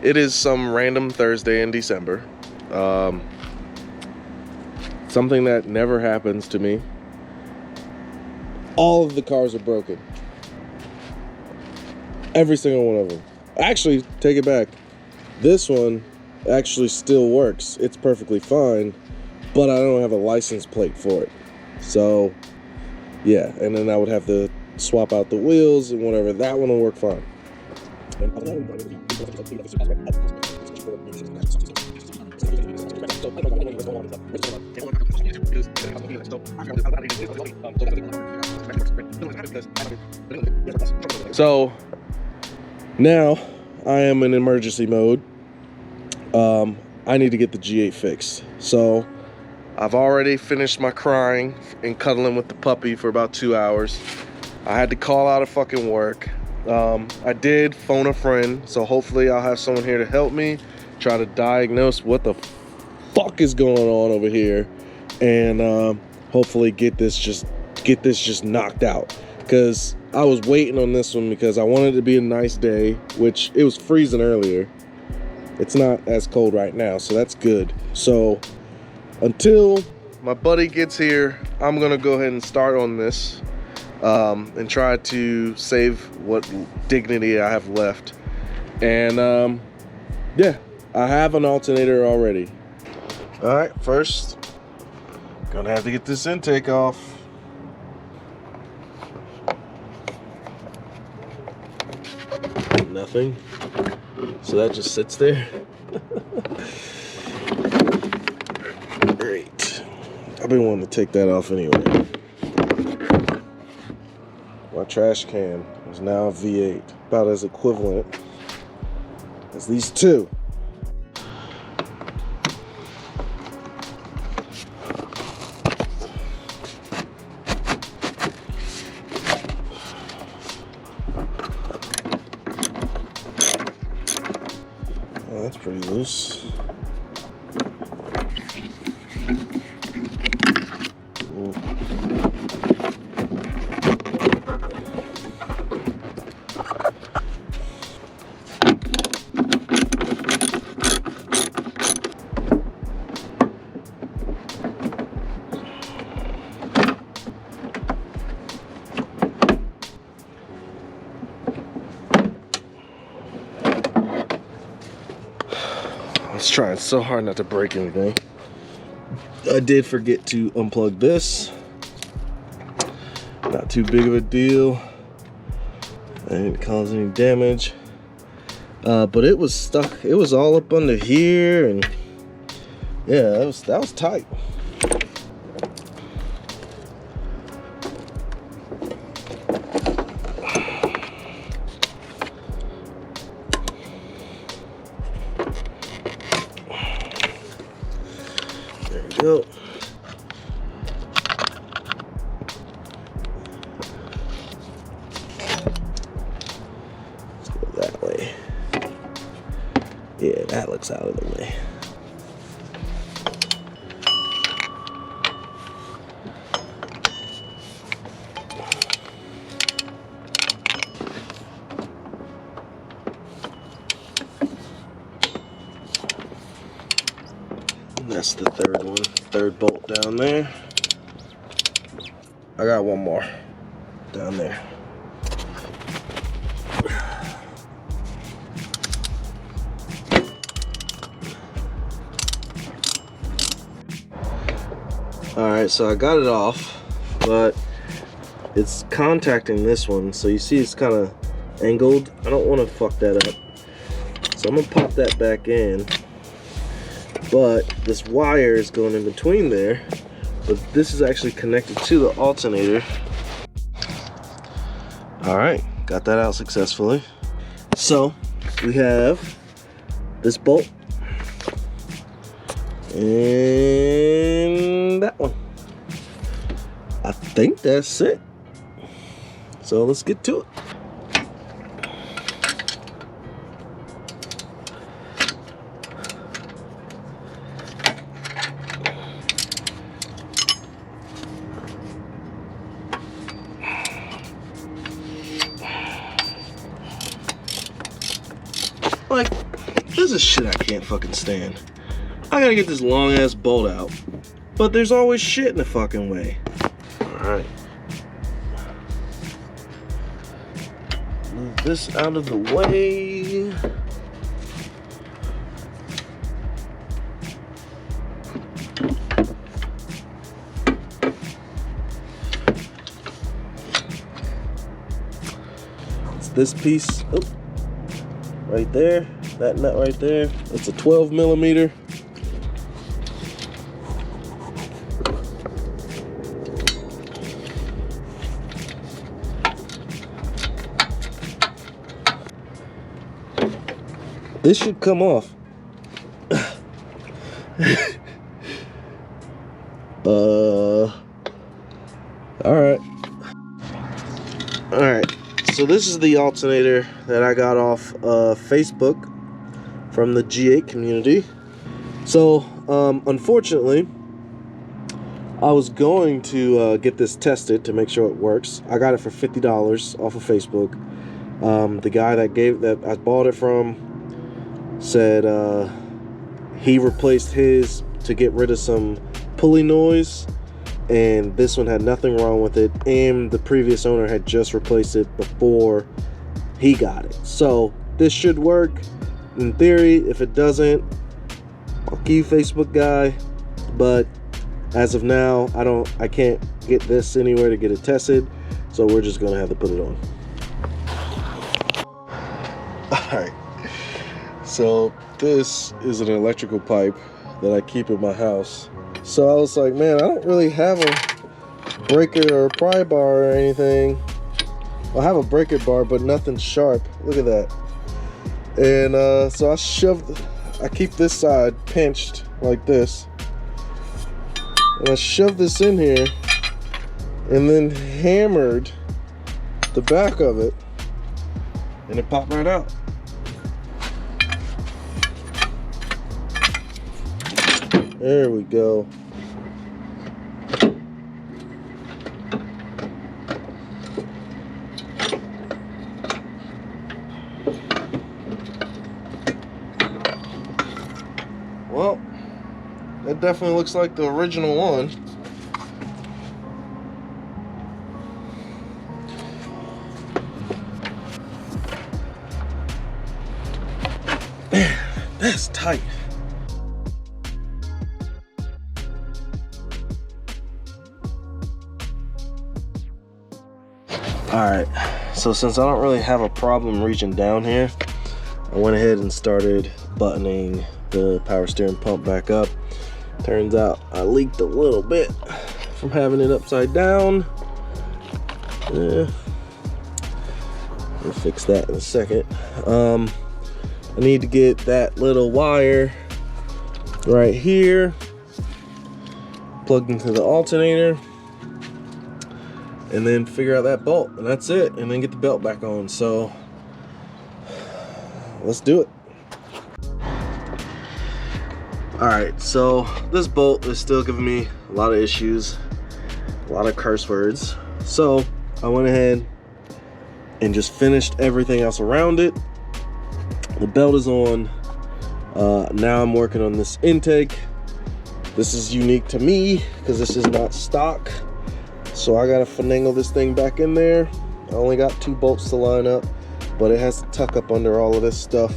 It is some random Thursday in December. Something that never happens to me. All of the cars are broken. Every single one of them. Actually, take it back. This one actually still works. It's perfectly fine, but I don't have a license plate for it. So, yeah, and then I would have to swap out the wheels and whatever. That one will work fine. So now I am in emergency mode. I need to get the G8 fixed. So I've already finished my crying and cuddling with the puppy for about 2 hours. I had to call out of fucking work. I did phone a friend, so hopefully I'll have someone here to help me try to diagnose what the fuck is going on over here, and hopefully get this just knocked out. Because I was waiting on this one because I wanted it to be a nice day, which it was freezing earlier. It's not as cold right now, so that's good. So until my buddy gets here, I'm gonna go ahead and start on this. And try to save what dignity I have left. And yeah, I have an alternator already. All right, first, gonna have to get this intake off. Nothing. So that just sits there. Great. I've been wanting to take that off anyway. My trash can is now a V8, about as equivalent as these two. Oh, that's pretty loose. Ooh. I was trying so hard not to break anything. I did forget to unplug this. Not too big of a deal. I didn't cause any damage. But it was stuck. It was all up under here, and yeah, that was tight. There we go. Let's go that way. Yeah, that looks out of the way. That's the third one, third bolt down there. I got one more down there. Alright, so I got it off, but it's contacting this one, so you see it's kind of angled. I don't want to fuck that up, so I'm gonna pop that back in. But this wire is going in between there, but this is actually connected to the alternator. All right, got that out successfully. So we have this bolt and that one. I think that's it. So let's get to it. is this shit I can't fucking stand? I gotta get this long ass bolt out, but there's always shit in the fucking way. Alright. Move this out of the way. It's this piece, oh, right there, that nut right there. It's a 12 millimeter. This should come off. Alright. Alright. So this is the alternator that I got off Facebook from the G8 community. So, unfortunately, I was going to get this tested to make sure it works. I got it for $50 off of Facebook. The guy that I bought it from said he replaced his to get rid of some pulley noise, and this one had nothing wrong with it, and the previous owner had just replaced it before he got it. So this should work in theory. If it doesn't, fuck you, Facebook guy. But as of now, I can't get this anywhere to get it tested, so we're just gonna have to put it on. All right. So this is an electrical pipe that I keep in my house. So I was like, man, I don't really have a breaker or a pry bar or anything. I have a breaker bar, but nothing sharp. Look at that. And so I keep this side pinched like this. And I shoved this in here and then hammered the back of it, and it popped right out. There we go. Well, that definitely looks like the original one. Man, that's tight. Alright, so since I don't really have a problem reaching down here, I went ahead and started buttoning the power steering pump back up. Turns out I leaked a little bit from having it upside down. Yeah, we'll fix that in a second. I need to get that little wire right here plugged into the alternator, and then figure out that bolt, and that's it, and then get the belt back on. So let's do it. All right, so this bolt is still giving me a lot of issues, a lot of curse words. So I went ahead and just finished everything else around it. The belt is on. Now I'm working on this intake. This is unique to me because this is not stock. So I gotta finagle this thing back in there. I only got 2 bolts to line up, but it has to tuck up under all of this stuff.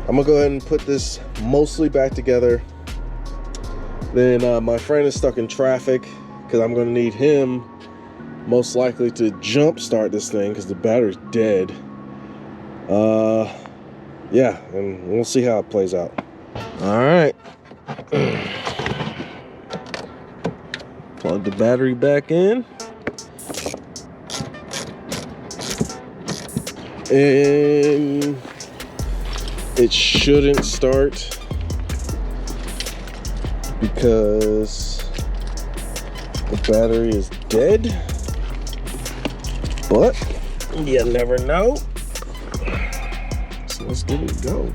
I'm gonna go ahead and put this mostly back together. Then my friend is stuck in traffic because I'm gonna need him most likely to jump start this thing because the battery's dead. Yeah, and we'll see how it plays out. All right. Plug the battery back in. And it shouldn't start because the battery is dead, but you never know. So let's give it a go.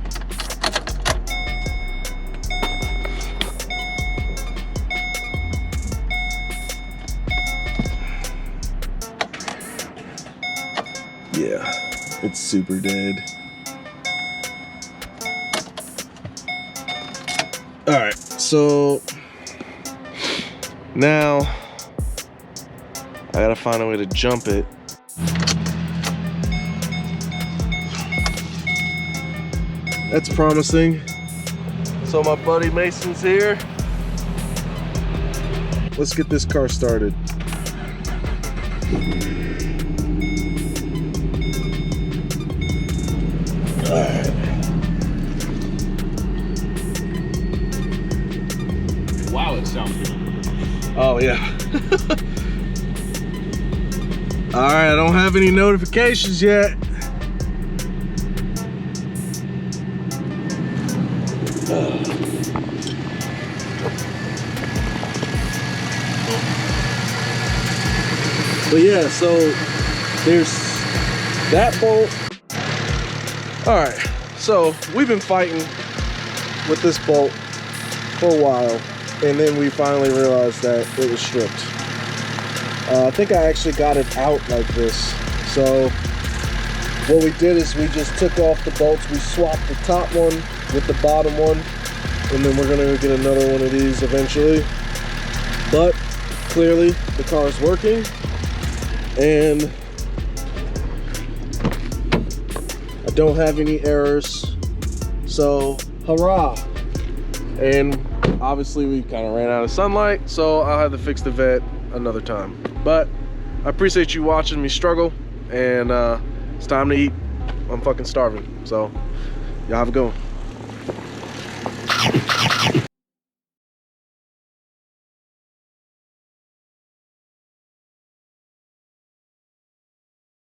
Yeah, it's super dead. All right, so now I gotta find a way to jump it. That's promising. So my buddy Mason's here. Let's get this car started. All right. Wow, it sounds good. Oh yeah. All right, I don't have any notifications yet. But yeah, so there's that bolt. All right, so we've been fighting with this bolt for a while, and then we finally realized that it was stripped. I think I actually got it out like this. So what we did is we just took off the bolts. We swapped the top one with the bottom one, and then we're gonna get another one of these eventually. But clearly the car is working, and I don't have any errors, so hurrah. And obviously we kind of ran out of sunlight, so I'll have to fix the vet another time. But I appreciate you watching me struggle, and it's time to eat. I'm fucking starving, so y'all have a good one.